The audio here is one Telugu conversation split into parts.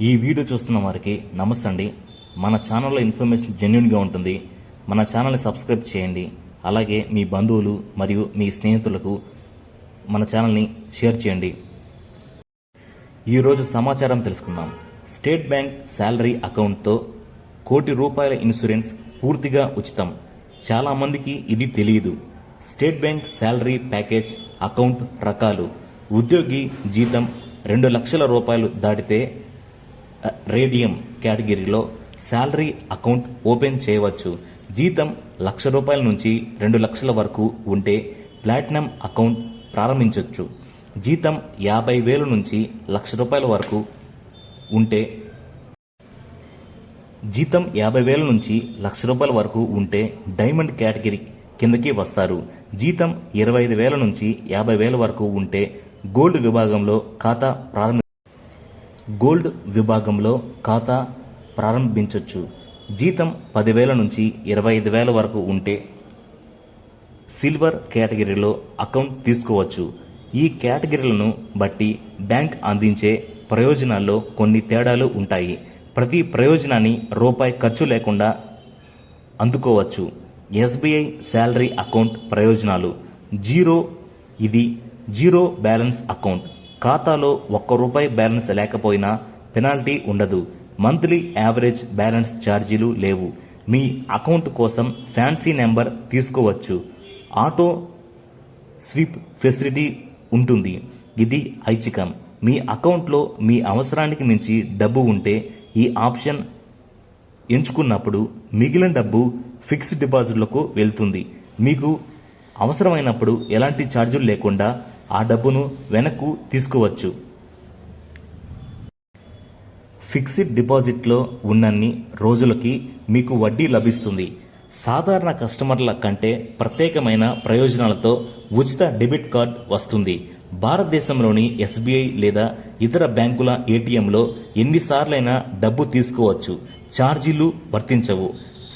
ఈ వీడియో చూస్తున్న వారికి నమస్తే అండి. మన ఛానల్లో ఇన్ఫర్మేషన్ జెన్యున్గా ఉంటుంది. మన ఛానల్ని సబ్స్క్రైబ్ చేయండి. అలాగే మీ బంధువులు మరియు మీ స్నేహితులకు మన ఛానల్ని షేర్ చేయండి. ఈరోజు సమాచారం తెలుసుకుందాం. స్టేట్ బ్యాంక్ శాలరీ అకౌంట్తో ₹1,00,00,000 ఇన్సూరెన్స్ పూర్తిగా ఉచితం. చాలామందికి ఇది తెలియదు. State bank salary package account రకాలు: ఉద్యోగి జీతం ₹2,00,000 దాటితే రేడియం కేటగిరీలో శాలరీ అకౌంట్ ఓపెన్ చేయవచ్చు. జీతం ₹1,00,000 నుంచి ₹2,00,000 వరకు ఉంటే ప్లాటినం అకౌంట్ ప్రారంభించవచ్చు. జీతం ₹50,000 నుంచి ₹1,00,000 వరకు ఉంటే డైమండ్ కేటగిరీ కిందకి వస్తారు. జీతం 25,000 నుంచి 50,000 వరకు ఉంటే గోల్డ్ విభాగంలో ఖాతా ప్రారంభించవచ్చు. జీతం 10,000 నుంచి 25,000 వరకు ఉంటే సిల్వర్ కేటగిరీలో అకౌంట్ తీసుకోవచ్చు. ఈ కేటగిరీలను బట్టి బ్యాంక్ అందించే ప్రయోజనాల్లో కొన్ని తేడాలు ఉంటాయి. ప్రతి ప్రయోజనాన్ని రూపాయి ఖర్చు లేకుండా అందుకోవచ్చు. SBI శాలరీ అకౌంట్ ప్రయోజనాలు: ఇది జీరో బ్యాలెన్స్ అకౌంట్. ఖాతాలో ₹1 బ్యాలెన్స్ లేకపోయినా పెనాల్టీ ఉండదు. మంత్లీ యావరేజ్ బ్యాలెన్స్ ఛార్జీలు లేవు. మీ అకౌంట్ కోసం ఫ్యాన్సీ నెంబర్ తీసుకోవచ్చు. ఆటో స్వీప్ ఫెసిలిటీ ఉంటుంది. ఇది ఐచ్ఛికం. మీ అకౌంట్లో మీ అవసరానికి మించి డబ్బు ఉంటే ఈ ఆప్షన్ ఎంచుకున్నప్పుడు మిగిలిన డబ్బు ఫిక్స్డ్ డిపాజిట్లకు వెళ్తుంది. మీకు అవసరమైనప్పుడు ఎలాంటి ఛార్జీలు లేకుండా ఆ డబ్బును వెనక్కు తీసుకోవచ్చు. ఫిక్స్డ్ డిపాజిట్లో ఉన్నన్ని రోజులకి మీకు వడ్డీ లభిస్తుంది. సాధారణ కస్టమర్ల కంటే ప్రత్యేకమైన ప్రయోజనాలతో ఉచిత డెబిట్ కార్డ్ వస్తుంది. భారతదేశంలోని SBI లేదా ఇతర బ్యాంకుల ATMలో ఎన్నిసార్లైనా డబ్బు తీసుకోవచ్చు. ఛార్జీలు వర్తించవు.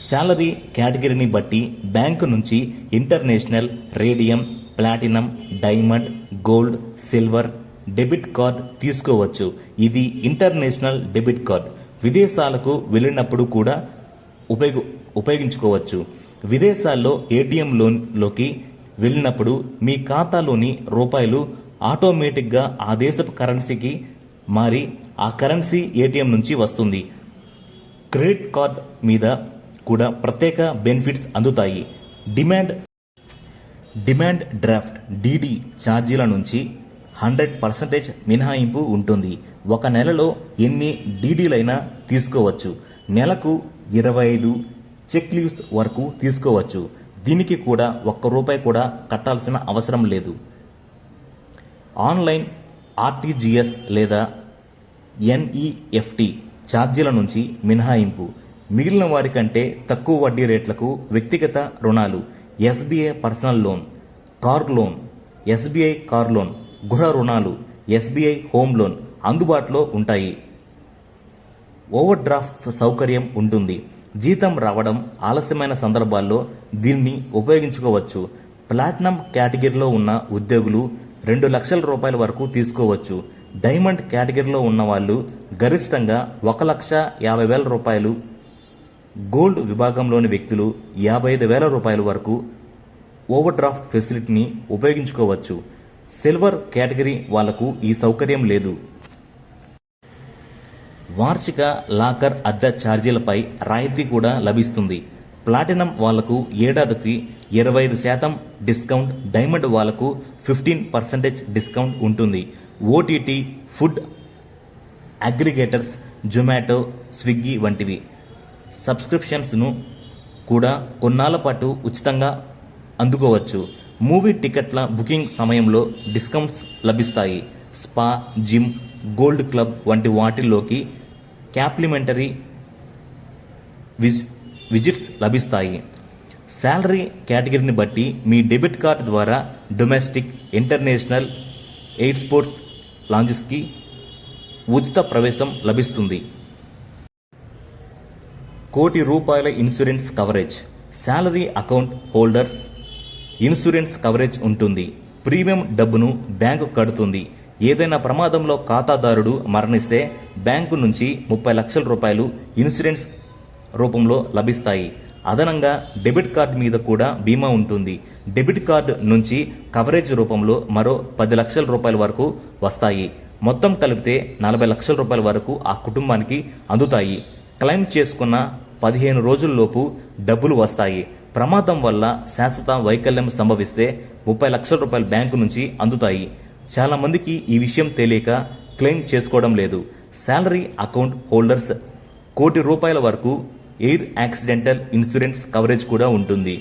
శాలరీ కేటగిరీని బట్టి బ్యాంకు నుంచి international, radium, platinum, diamond, gold, silver debit card తీసుకోవచ్చు. ఇది ఇంటర్నేషనల్ డెబిట్ కార్డ్. విదేశాలకు వెళ్ళినప్పుడు కూడా ఉపయోగించుకోవచ్చు. విదేశాల్లో ATMలోకి వెళ్ళినప్పుడు మీ ఖాతాలోని రూపాయలు ఆటోమేటిక్గా ఆ దేశపు కరెన్సీకి మారి ఆ కరెన్సీ ATM నుంచి వస్తుంది. క్రెడిట్ కార్డ్ మీద కూడా ప్రత్యేక బెనిఫిట్స్ అందుతాయి. డిమాండ్ డ్రాఫ్ట్ DD ఛార్జీల నుంచి 100% మినహాయింపు ఉంటుంది. ఒక నెలలో ఎన్ని DDలైనా తీసుకోవచ్చు. నెలకు 25 చెక్ లీవ్స్ వరకు తీసుకోవచ్చు. దీనికి కూడా ₹1 కూడా కట్టాల్సిన అవసరం లేదు. ఆన్లైన్ RTGS లేదా NEFT ఛార్జీల నుంచి మినహాయింపు. మిగిలిన వారి కంటే తక్కువ వడ్డీ రేట్లకు వ్యక్తిగత రుణాలు, SBI personal loan, car loan, SBI car loan, గృహ రుణాలు, SBI హోమ్ లోన్ అందుబాటులో ఉంటాయి. ఓవర్ డ్రాఫ్ట్ సౌకర్యం ఉంటుంది. జీతం రావడం ఆలస్యమైన సందర్భాల్లో దీన్ని ఉపయోగించుకోవచ్చు. ప్లాటినం కేటగిరీలో ఉన్న ఉద్యోగులు ₹2,00,000 వరకు తీసుకోవచ్చు. డైమండ్ కేటగిరీలో ఉన్న వాళ్ళు గరిష్టంగా ₹1,50,000. గోల్డ్ విభాగంలోని వ్యక్తులు ₹55,000 వరకు ఓవర్ డ్రాఫ్ట్ ఫెసిలిటీని ఉపయోగించుకోవచ్చు. సిల్వర్ కేటగిరీ వాళ్లకు ఈ సౌకర్యం లేదు. వార్షిక లాకర్ అద్దె ఛార్జీలపై రాయితీ కూడా లభిస్తుంది. ప్లాటినం వాళ్లకు ఏడాదికి 25% డిస్కౌంట్, డైమండ్ వాళ్లకు 15% డిస్కౌంట్ ఉంటుంది. OTT, food aggregators, Zomato, Swiggy వంటివి సబ్స్క్రిప్షన్స్ను కూడా కొన్నాళ్ల పాటు ఉచితంగా అందుకోవచ్చు. మూవీ టికెట్ల బుకింగ్ సమయంలో డిస్కౌంట్స్ లభిస్తాయి. స్పా, జిమ్, గోల్డ్ క్లబ్ వంటి వాటిల్లోకి కాంప్లిమెంటరీ విజిట్స్ లభిస్తాయి. శాలరీ కేటగిరీని బట్టి మీ డెబిట్ కార్డు ద్వారా డొమెస్టిక్, ఇంటర్నేషనల్ ఎయిర్పోర్ట్స్, లాంజెస్కి ఉచిత ప్రవేశం లభిస్తుంది. ₹1,00,00,000 insurance coverage. Salary account holders insurance coverage ఉంటుంది. ప్రీమియం డబ్బును బ్యాంకు కడుతుంది. ఏదైనా ప్రమాదంలో ఖాతాదారుడు మరణిస్తే బ్యాంకు నుంచి 30 లక్షల రూపాయలు ఇన్సూరెన్స్ రూపంలో లభిస్తాయి. అదనంగా డెబిట్ కార్డు మీద కూడా బీమా ఉంటుంది. డెబిట్ కార్డు నుంచి కవరేజ్ రూపంలో మరో 10 లక్షల రూపాయల వరకు వస్తాయి. మొత్తం కలిపితే 40 లక్షల రూపాయల వరకు ఆ కుటుంబానికి అందుతాయి. క్లెయిమ్ చేసుకున్న 15 రోజుల్లోపు డబ్బులు వస్తాయి. ప్రమాదం వల్ల శాశ్వత వైకల్యం సంభవిస్తే 30 లక్షల రూపాయలు బ్యాంకు నుంచి అందుతాయి. చాలా మందికి ఈ విషయం తెలియక క్లెయిమ్ చేసుకోవడం లేదు. శాలరీ అకౌంట్ హోల్డర్స్ ₹1,00,00,000 వరకు ఎయిర్ యాక్సిడెంటల్ ఇన్సూరెన్స్ కవరేజ్ కూడా ఉంటుంది.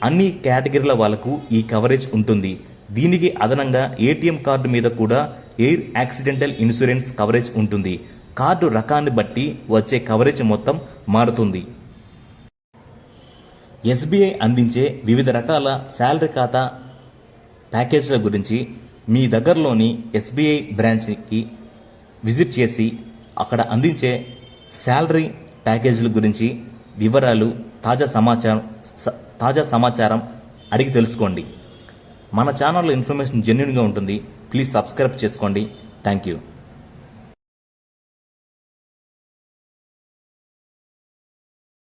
అన్ని కేటగిరీల వాళ్లకు ఈ కవరేజ్ ఉంటుంది. దీనికి అదనంగా ఏటీఎం కార్డు మీద కూడా ఎయిర్ యాక్సిడెంటల్ ఇన్సూరెన్స్ కవరేజ్ ఉంటుంది. కార్డు రకాన్ని బట్టి వచ్చే కవరేజ్ మొత్తం మారుతుంది. ఎస్బీఐ అందించే వివిధ రకాల శాలరీ ఖాతా ప్యాకేజీల గురించి మీ దగ్గరలోని ఎస్బీఐ బ్రాంచ్కి విజిట్ చేసి అక్కడ అందించే శాలరీ ప్యాకేజీల గురించి వివరాలు, తాజా సమాచారం అడిగి తెలుసుకోండి. మన ఛానల్లో ఇన్ఫర్మేషన్ జెన్యూన్గా ఉంటుంది. ప్లీజ్ సబ్స్క్రైబ్ చేసుకోండి. Thank you.